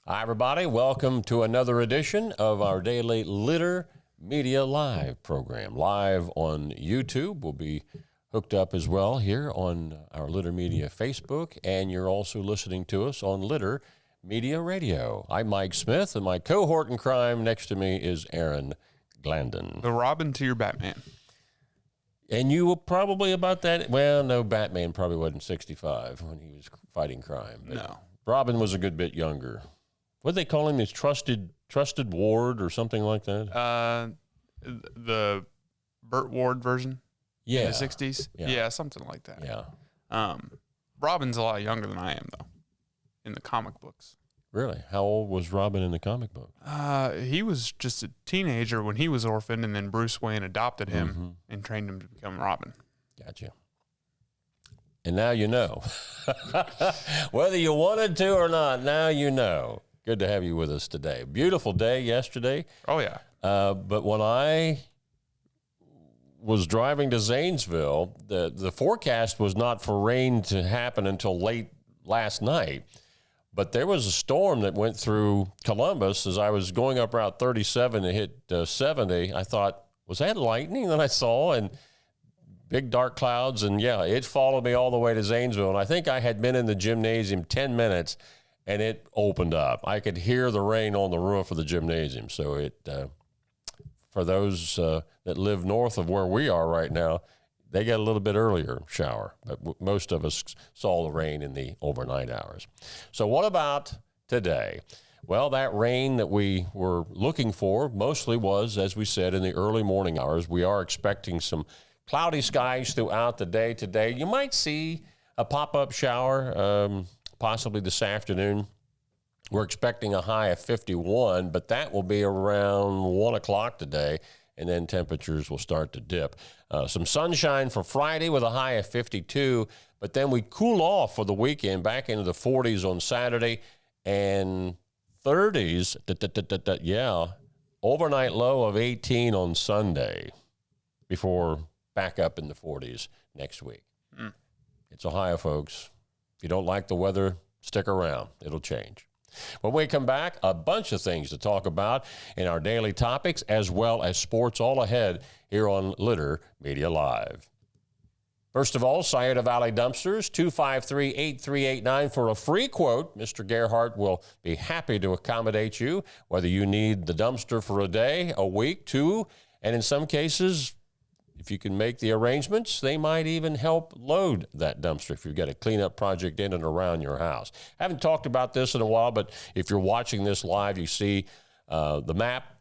Hi, everybody. Welcome to another edition of our daily Litter Media Live program. Live on YouTube. We'll be hooked up as well here on our Litter Media Facebook, and you're also listening to us on Litter Media Radio. I'm Mike Smith, and my cohort in crime next to me is Aaron Glandon. The Robin to your Batman. And you were probably about that. Well, no, Batman probably wasn't 65 when he was fighting crime. No. Robin was a good bit younger. What do they call him? His trusted ward or something like that? The Burt Ward version? Yeah. In the 60s? Yeah, something like that. Yeah. Robin's a lot younger than I am, though, in the comic books. Really? How old was Robin in the comic book? He was just a teenager when he was orphaned, and then Bruce Wayne adopted him and trained him to become Robin. Gotcha. And now you know. Whether you wanted to or not, now you know. Good to have you with us today. Beautiful day yesterday. Oh, yeah. But when I was driving to Zanesville, the forecast was not for rain to happen until late last night. But there was a storm that went through Columbus as I was going up Route 37 and hit 70. I thought, was that lightning that I saw? And big dark clouds. And, yeah, it followed me all the way to Zanesville. And I think I had been in the gymnasium 10 minutes. And it opened up. I could hear the rain on the roof of the gymnasium. So it, for those that live north of where we are right now, they get a little bit earlier shower. But most of us saw the rain in the overnight hours. So what about today? Well, that rain that we were looking for mostly was, as we said, in the early morning hours. We are expecting some cloudy skies throughout the day today. You might see a pop-up shower possibly this afternoon. We're expecting a high of 51, but that will be around 1 o'clock today, and then temperatures will start to dip. Some sunshine for Friday with a high of 52, but then we cool off for the weekend back into the 40s on Saturday and 30s, overnight low of 18 on Sunday before back up in the 40s next week. It's Ohio, folks. If you don't like the weather, stick around. It'll change. When we come back, a bunch of things to talk about in our daily topics, as well as sports all ahead here on Litter Media Live. First of all, Scioto Valley Dumpsters, 253-8389 for a free quote. Mr. Gerhardt will be happy to accommodate you, whether you need the dumpster for a day, a week, 2, and in some cases, if you can make the arrangements, they might even help load that dumpster if you've got a cleanup project in and around your house. I haven't talked about this in a while, but if you're watching this live, you see the map,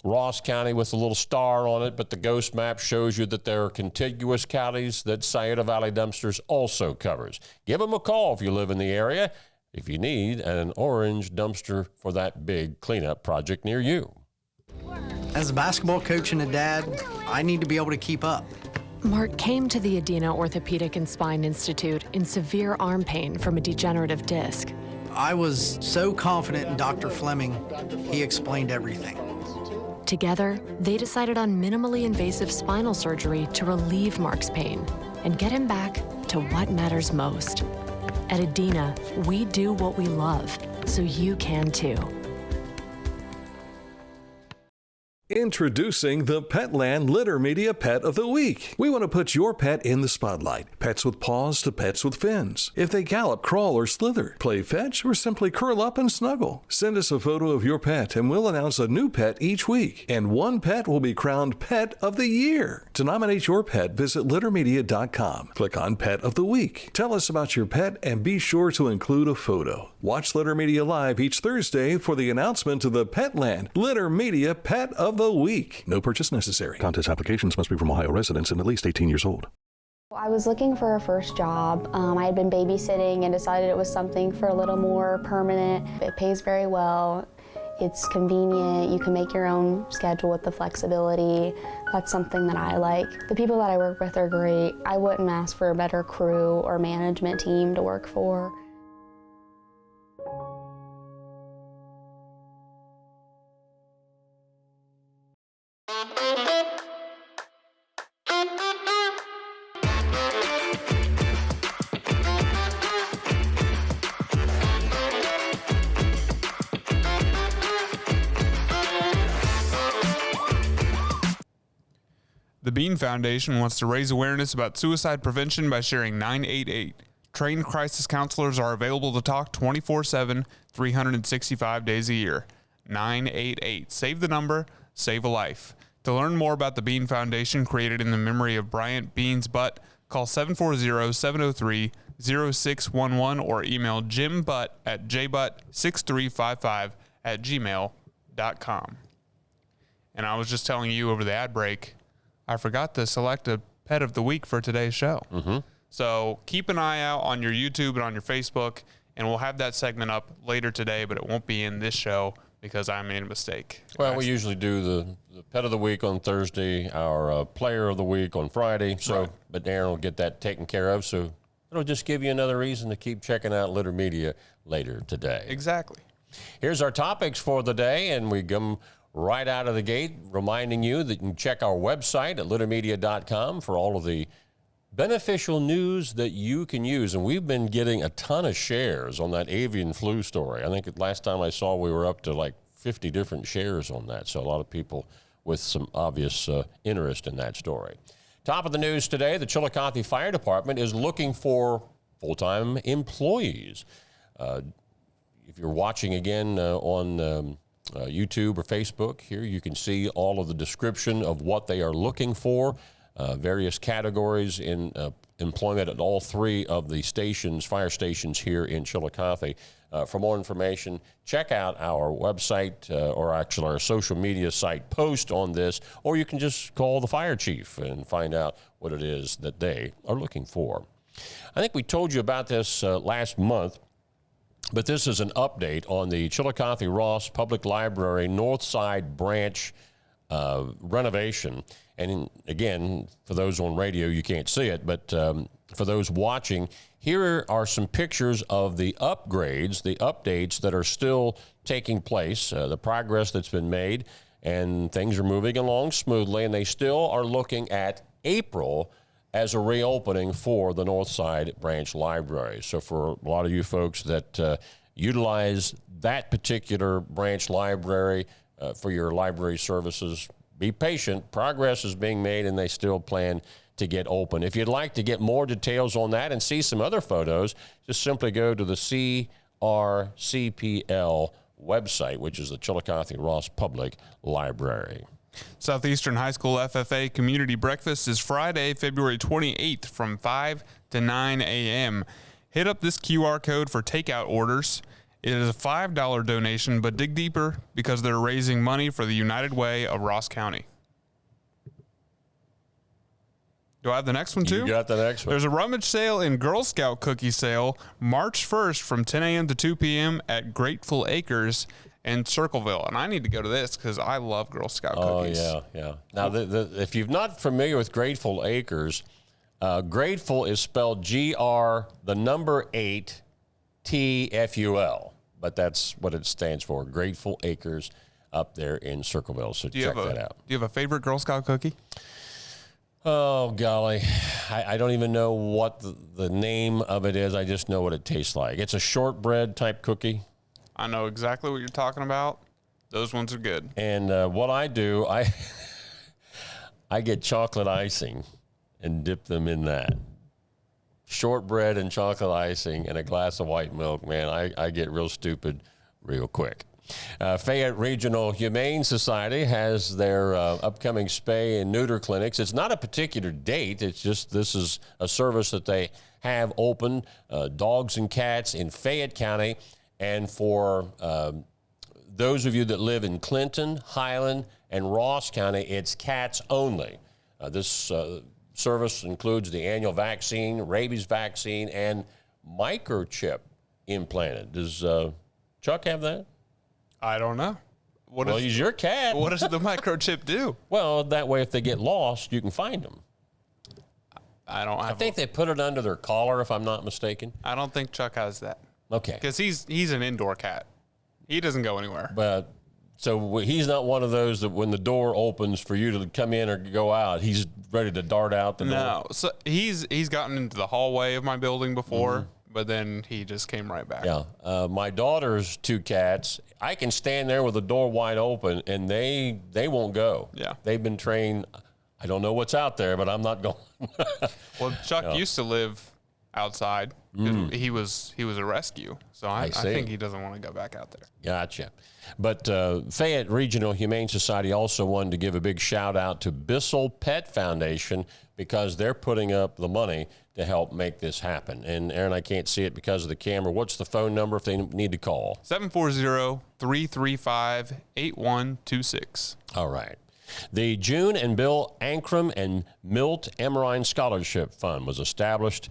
Ross County with a little star on it, but the ghost map shows you that there are contiguous counties that Scioto Valley Dumpsters also covers. Give them a call if you live in the area, if you need an orange dumpster for that big cleanup project near you. As a basketball coach and a dad, I need to be able to keep up. Mark came to the Adina Orthopedic and Spine Institute in severe arm pain from a degenerative disc. I was so confident in Dr. Fleming, he explained everything. Together, they decided on minimally invasive spinal surgery to relieve Mark's pain and get him back to what matters most. At Adina, we do what we love, so you can too. Introducing the Petland Litter Media Pet of the Week. We want to put your pet in the spotlight. Pets with paws to pets with fins. If they gallop, crawl, or slither, play fetch, or simply curl up and snuggle. Send us a photo of your pet and we'll announce a new pet each week. And one pet will be crowned Pet of the Year. To nominate your pet, visit littermedia.com. Click on Pet of the Week. Tell us about your pet and be sure to include a photo. Watch Litter Media Live each Thursday for the announcement of the Petland Litter Media Pet of the Week. No purchase necessary. Contest applications must be from Ohio residents and at least 18 years old. I was looking for a first job. I had been babysitting and decided it was something for a little more permanent. It pays very well. It's convenient. You can make your own schedule with the flexibility. That's something that I like. The people that I work with are great. I wouldn't ask for a better crew or management team to work for. The Bean Foundation wants to raise awareness about suicide prevention by sharing 988. Trained crisis counselors are available to talk 24/7, 365 days a year. 988. Save the number, save a life. To learn more about the Bean Foundation, created in the memory of Bryant Beans Butt, call 740-703-0611 or email jimbutt at jbutt6355@gmail.com. And I was just telling you over the ad break, I forgot to select a pet of the week for today's show. Mm-hmm. So keep an eye out on your YouTube and on your Facebook, and we'll have that segment up later today, but it won't be in this show because I made a mistake. Well, we usually do the pet of the week on Thursday, our player of the week on Friday. So, right. But Aaron will get that taken care of. So it'll just give you another reason to keep checking out Litter Media later today. Exactly. Here's our topics for the day, and we come right out of the gate, reminding you that you can check our website at littermedia.com for all of the beneficial news that you can use. And we've been getting a ton of shares on that avian flu story. I think last time I saw we were up to like 50 different shares on that. So a lot of people with some obvious interest in that story. Top of the news today, the Chillicothe Fire Department is looking for full-time employees. If you're watching again on YouTube or Facebook, here you can see all of the description of what they are looking for. Various categories in employment at all three of the stations, fire stations here in Chillicothe. For more information, check out our website or actually our social media site post on this, or you can just call the fire chief and find out what it is that they are looking for. I think we told you about this last month, but this is an update on the Chillicothe Ross Public Library Northside Branch renovation. And again, for those on radio, you can't see it, but for those watching, here are some pictures of the upgrades, the updates that are still taking place, the progress that's been made, and things are moving along smoothly, and they still are looking at April as a reopening for the Northside Branch Library. So for a lot of you folks that utilize that particular branch library for your library services, be patient. Progress is being made, and they still plan to get open. If you'd like to get more details on that and see some other photos, just simply go to the CRCPL website, which is the Chillicothe Ross Public Library. Southeastern High School FFA Community Breakfast is Friday, February 28th from 5 to 9 a.m. Hit up this QR code for takeout orders. It is a $5 donation, but dig deeper because they're raising money for the United Way of Ross County. Do I have the next one, too? You got the next one. There's a Rummage sale and Girl Scout cookie sale March 1st from 10 a.m. to 2 p.m. at Grateful Acres in Circleville. And I need to go to this because I love Girl Scout cookies. Oh, yeah. Now, if you're not familiar with Grateful Acres, Grateful is spelled G-R8-TFUL. But that's what it stands for, Grateful Acres up there in Circleville. So check that out. Do you have a favorite Girl Scout cookie? Oh, golly. I don't even know what the name of it is. I just know what it tastes like. It's a shortbread type cookie. I know exactly what you're talking about. Those ones are good. And what I do, I get chocolate icing and dip them in that. Shortbread and chocolate icing and a glass of white milk, man, I get real stupid real quick. Fayette Regional Humane Society has their upcoming spay and neuter clinics. It's not a particular date. It's just this is a service that they have open, dogs and cats in Fayette County. And for those of you that live in Clinton, Highland, and Ross County, it's cats only. This service includes the annual vaccine, rabies vaccine, and microchip implanted. Does Chuck have that? I don't know. Well, he's your cat. What does the microchip do? Well, that way if they get lost, you can find them. I think they put it under their collar, if I'm not mistaken. I don't think Chuck has that. Okay. Because he's an indoor cat. He doesn't go anywhere. But so he's not one of those that when the door opens for you to come in or go out, he's ready to dart out the door. No. So he's gotten into the hallway of my building before, but then he just came right back. Yeah. My daughter's two cats, I can stand there with the door wide open and they won't go. Yeah. They've been trained I don't know what's out there, but I'm not going. Well, Chuck used to live outside. He was a rescue, so I think he doesn't want to go back out there. Gotcha. But Fayette Regional Humane Society also wanted to give a big shout out to Bissell Pet Foundation because they're putting up the money to help make this happen. And Aaron, I can't see it because of the camera. What's the phone number if they need to call? 740-335-8126. All right. The June and Bill Ankrum and Milt Emerine Scholarship Fund was established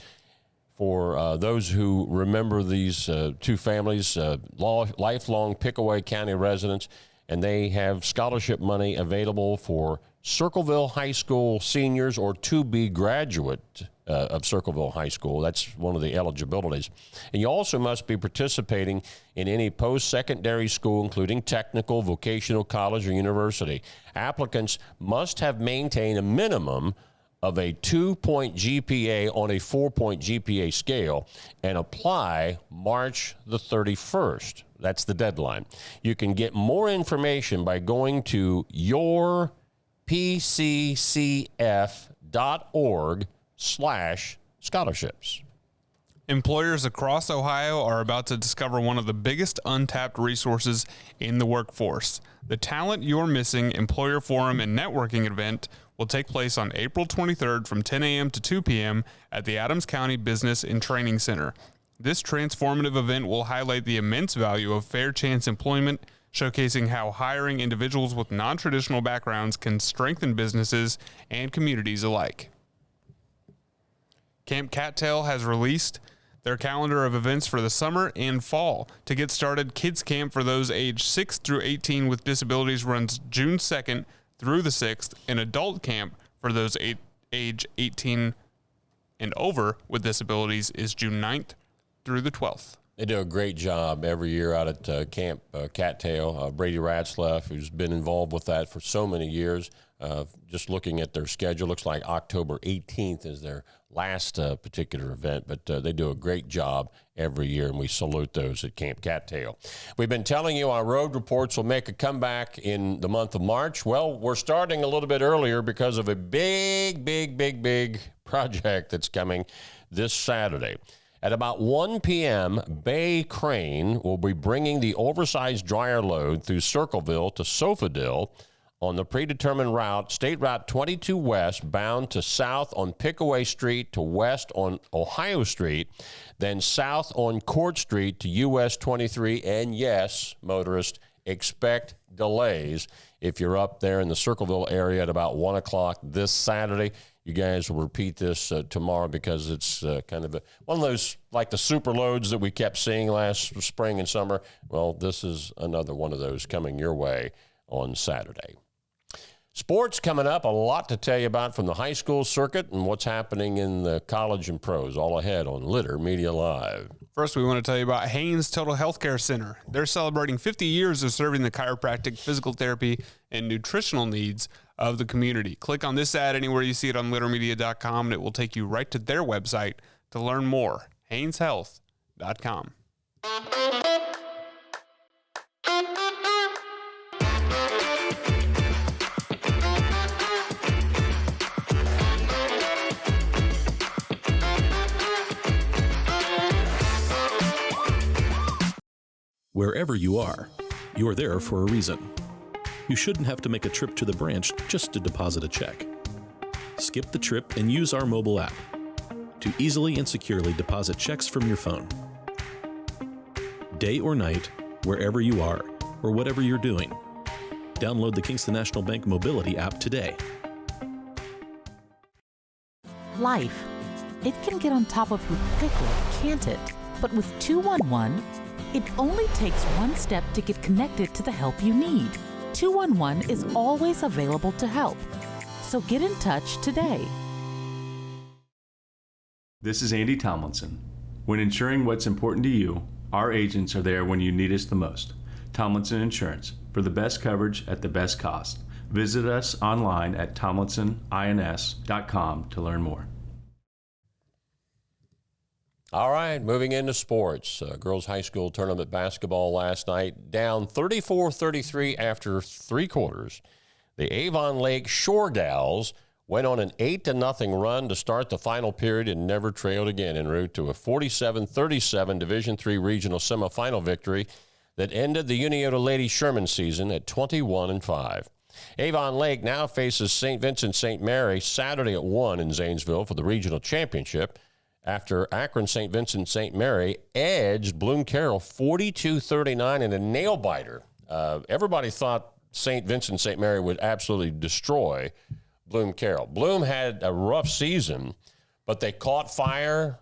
for those who remember these two families, lifelong Pickaway County residents, and they have scholarship money available for Circleville High School seniors or to-be graduate of Circleville High School. That's one of the eligibilities. And you also must be participating in any post-secondary school, including technical, vocational college, or university. Applicants must have maintained a minimum of a 2-point GPA on a 4-point GPA scale and apply March the 31st. That's the deadline. You can get more information by going to yourpccf.org/scholarships. Employers across Ohio are about to discover one of the biggest untapped resources in the workforce. The Talent You're Missing Employer Forum and Networking event will take place on April 23rd from 10 a.m. to 2 p.m. at the Adams County Business and Training Center. This transformative event will highlight the immense value of fair chance employment, showcasing how hiring individuals with non-traditional backgrounds can strengthen businesses and communities alike. Camp Cattail has released their calendar of events for the summer and fall. To get started, Kids Camp for those aged 6 through 18 with disabilities runs June 2nd through the 6th, and Adult Camp for those age 18 and over with disabilities is June 9th through the 12th. They do a great job every year out at Camp Cattail. Brady Ratzlaff, who's been involved with that for so many years, just looking at their schedule, looks like October 18th is their last particular event, but they do a great job every year, and we salute those at Camp Cattail. We've been telling you our road reports will make a comeback in the month of March. Well, we're starting a little bit earlier because of a big project that's coming this Saturday. At about 1 p.m., Bay Crane will be bringing the oversized dryer load through Circleville to Sofadil on the predetermined route, State Route 22 West, bound to south on Pickaway Street to west on Ohio Street, then south on Court Street to US 23. And yes, motorists, expect delays if you're up there in the Circleville area at about 1 o'clock this Saturday. You guys will repeat this tomorrow because it's kind of one of those, like the super loads that we kept seeing last spring and summer. Well, this is another one of those coming your way on Saturday. Sports coming up, a lot to tell you about from the high school circuit and what's happening in the college and pros, all ahead on Litter Media Live. First, we want to tell you about Haynes Total Healthcare Center. They're celebrating 50 years of serving the chiropractic, physical therapy, and nutritional needs of the community. Click on this ad anywhere you see it on littermedia.com, and it will take you right to their website to learn more. HaynesHealth.com. Wherever you are, you're there for a reason. You shouldn't have to make a trip to the branch just to deposit a check. Skip the trip and use our mobile app to easily and securely deposit checks from your phone. Day or night, wherever you are, or whatever you're doing, download the Kingston National Bank Mobility app today. Life, it can get on top of you quickly, can't it? But with 211, it only takes one step to get connected to the help you need. 211 is always available to help. So get in touch today. This is Andy Tomlinson. When insuring what's important to you, our agents are there when you need us the most. Tomlinson Insurance, for the best coverage at the best cost. Visit us online at tomlinsonins.com to learn more. All right, moving into sports. Girls high school tournament basketball last night, down 34-33 after three quarters. The Avon Lake Shore Gals went on an 8-0 run to start the final period and never trailed again en route to a 47-37 Division III regional semifinal victory that ended the Unioto Lady Sherman season at 21-5. Avon Lake now faces St. Vincent St. Mary Saturday at 1 in Zanesville for the regional championship after Akron St. Vincent St. Mary edged Bloom Carroll 42-39 in a nail-biter. Everybody thought St. Vincent St. Mary would absolutely destroy Bloom Carroll. Bloom had a rough season, but they caught fire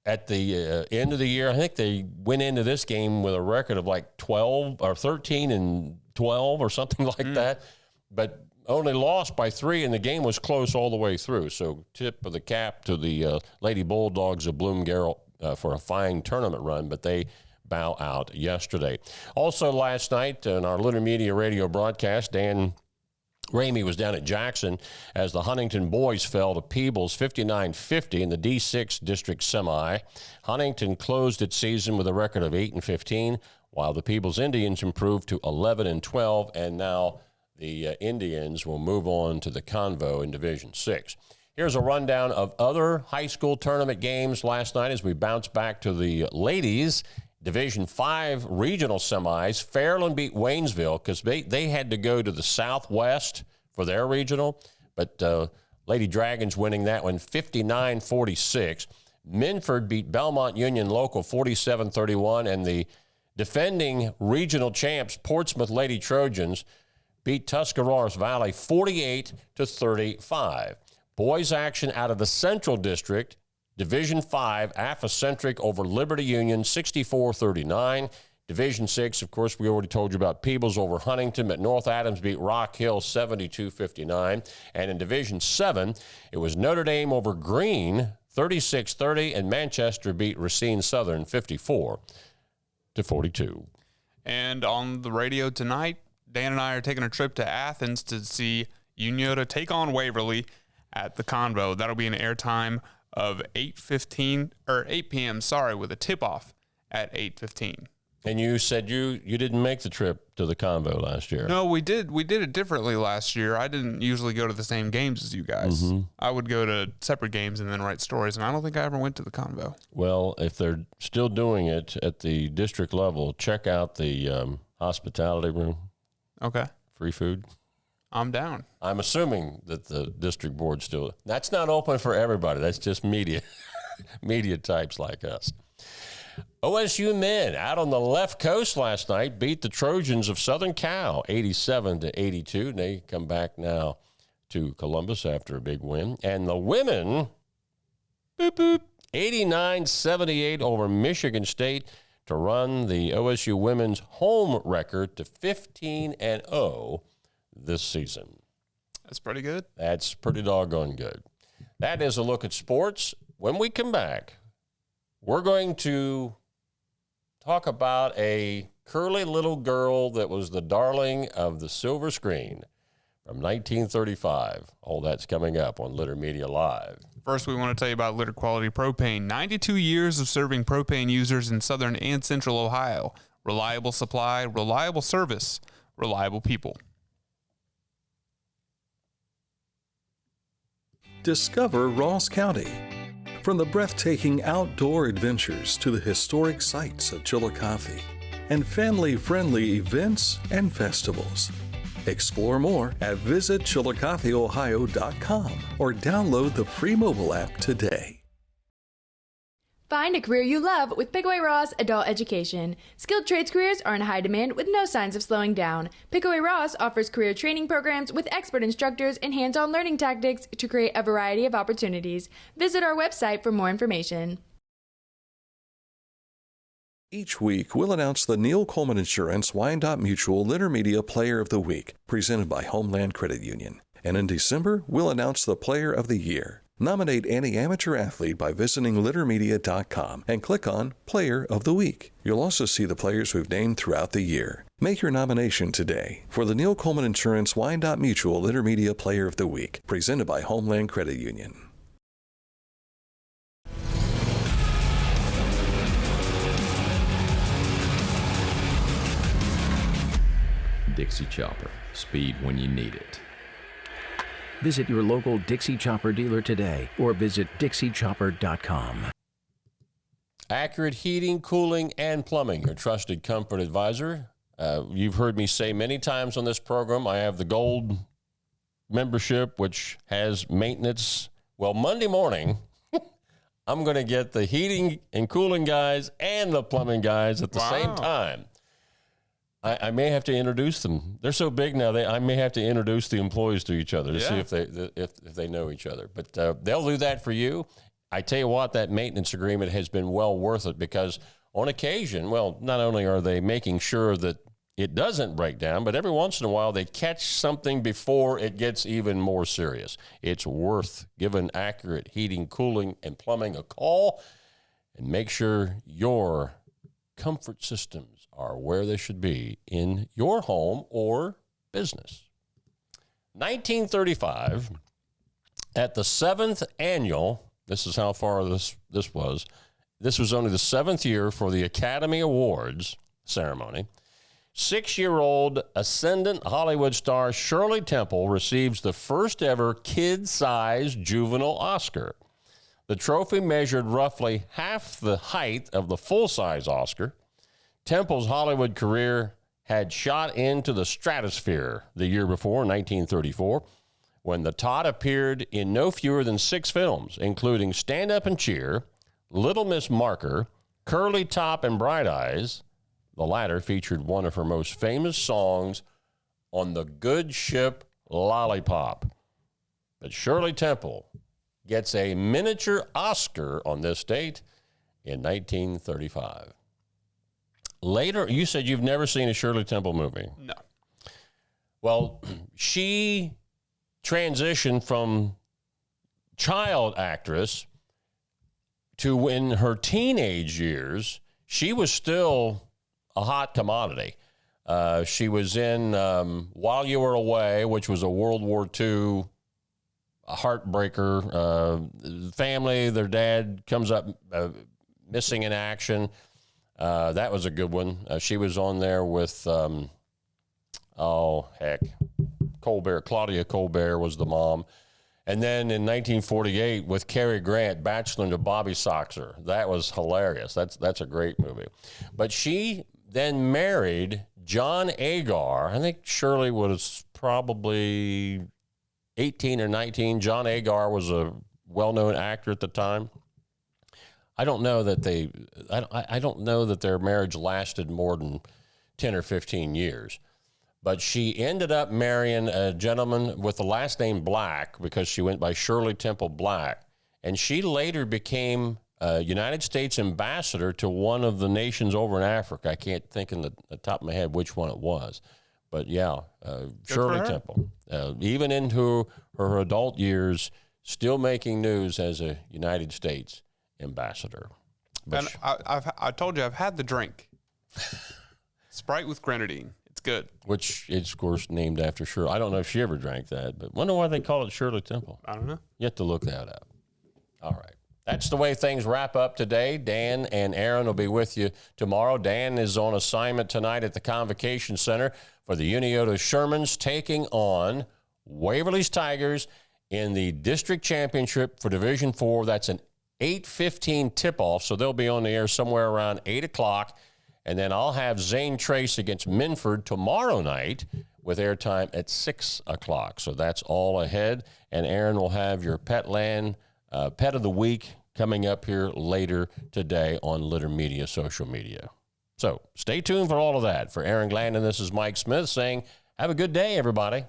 at the end of the year. I think they went into this game with a record of like 12 or 13-12 or something like that, but only lost by 3, and the game was close all the way through. So tip of the cap to the Lady Bulldogs of Bloom Carroll for a fine tournament run, but they bow out yesterday. Also last night in our Litter Media radio broadcast, Dan Ramey was down at Jackson as the Huntington boys fell to Peebles 59-50 in the D6 district semi. Huntington closed its season with a record of 8-15, while the Peebles Indians improved to 11-12, and now the Indians will move on to the Convo in Division 6. Here's a rundown of other high school tournament games last night as we bounce back to the ladies' Division 5 regional semis. Fairland beat Waynesville because they had to go to the Southwest for their regional, but Lady Dragons winning that one 59-46. Minford beat Belmont Union Local 47-31, and the defending regional champs Portsmouth Lady Trojans beat Tuscarawas Valley 48-35. Boys action out of the Central District, Division 5, Afa-Centric over Liberty Union, 64-39. Division 6, of course, we already told you about Peebles over Huntington, but North Adams beat Rock Hill 72-59. And in Division 7, it was Notre Dame over Greene, 36-30, and Manchester beat Racine Southern 54-42. And on the radio tonight, Dan and I are taking a trip to Athens to see Unioto take on Waverly at the Convo. That'll be an airtime of 8 p.m., with a tip-off at 8:15. And you said you didn't make the trip to the Convo last year. No, we did. We did it differently last year. I didn't usually go to the same games as you guys. Mm-hmm. I would go to separate games and then write stories, and I don't think I ever went to the Convo. Well, if they're still doing it at the district level, check out the hospitality room. Okay. Free food. I'm down. I'm assuming that the district board still... That's not open for everybody. That's just media types like us. OSU men out on the left coast last night beat the Trojans of Southern Cal 87-82. They come back now to Columbus after a big win. And the women, 89-78 over Michigan State to run the OSU women's home record to 15-0 this season. That's pretty good. That's pretty doggone good. That is a look at sports. When we come back, we're going to talk about a curly little girl that was the darling of the silver screen from 1935. All that's coming up on Litter Media Live. First, we want to tell you about Litter Quality Propane. 92 years of serving propane users in southern and central Ohio. Reliable supply, reliable service, reliable people. Discover Ross County. From the breathtaking outdoor adventures to the historic sights of Chillicothe and family-friendly events and festivals. Explore more at visitchillicotheohio.com or download the free mobile app today. Find a career you love with Pickaway Ross Adult Education. Skilled trades careers are in high demand with no signs of slowing down. Pickaway Ross offers career training programs with expert instructors and hands-on learning tactics to create a variety of opportunities. Visit our website for more information. Each week, we'll announce the Neil Coleman Insurance Wyandotte Mutual Litter Media Player of the Week, presented by Homeland Credit Union. And in December, we'll announce the Player of the Year. Nominate any amateur athlete by visiting littermedia.com and click on Player of the Week. You'll also see the players we've named throughout the year. Make your nomination today for the Neil Coleman Insurance Wyandotte Mutual Litter Media Player of the Week, presented by Homeland Credit Union. Dixie Chopper. Speed when you need it. Visit your local Dixie Chopper dealer today or visit dixiechopper.com. Accurate Heating, Cooling, and Plumbing, your trusted comfort advisor. You've heard me say many times on this program, I have the gold membership, which has maintenance. Well, Monday morning, I'm going to get the heating and cooling guys and the plumbing guys at the same time. I may have to introduce them. They're so big now, I may have to introduce the employees to each other to see if they know each other. But they'll do that for you. I tell you what, that maintenance agreement has been well worth it because on occasion, well, not only are they making sure that it doesn't break down, but every once in a while they catch something before it gets even more serious. It's worth giving Accurate Heating, Cooling, and Plumbing a call and make sure your comfort systems are where they should be in your home or business. 1935, at the 7th annual, this is how far this was. This was only the 7th year for the Academy Awards ceremony. 6-year-old ascendant Hollywood star Shirley Temple receives the first ever kid-sized juvenile Oscar. The trophy measured roughly half the height of the full-size Oscar. Temple's Hollywood career had shot into the stratosphere the year before, 1934, when the tot appeared in no fewer than 6 films, including Stand Up and Cheer, Little Miss Marker, Curly Top and Bright Eyes. The latter featured one of her most famous songs on the good ship Lollipop. But Shirley Temple gets a miniature Oscar on this date in 1935. Later, you said you've never seen a Shirley Temple movie. No. Well, she transitioned from child actress to, in her teenage years, she was still a hot commodity. She was in While You Were Away, which was a World War II heartbreaker. Family, their dad comes up missing in action. That was a good one. She was on there with, Colbert. Claudia Colbert was the mom. And then in 1948 with Cary Grant, Bachelor to Bobby Soxer. That was hilarious. That's a great movie. But she then married John Agar. I think Shirley was probably 18 or 19. John Agar was a well-known actor at the time. I don't know that their marriage lasted more than 10 or 15 years. But she ended up marrying a gentleman with the last name Black because she went by Shirley Temple Black. And she later became a United States ambassador to one of the nations over in Africa. I can't think in the top of my head which one it was. But yeah, Shirley Temple, even into her adult years, still making news as a United States ambassador. But and I told you I've had the drink. Sprite with grenadine. It's good. Which is, of course, named after Shirley. I don't know if she ever drank that, but wonder why they call it Shirley Temple. I don't know. You have to look that up. All right. That's the way things wrap up today. Dan and Aaron will be with you tomorrow. Dan is on assignment tonight at the Convocation Center for the Unioto Shermans, taking on Waverly's Tigers in the district championship for Division IV. That's an 8:15 tip-off, so they'll be on the air somewhere around 8 o'clock. And then I'll have Zane Trace against Minford tomorrow night with airtime at 6 o'clock. So that's all ahead. And Aaron will have your Petland Pet of the Week coming up here later today on Litter Media social media. So stay tuned for all of that. For Aaron Glandon, this is Mike Smith saying, have a good day, everybody.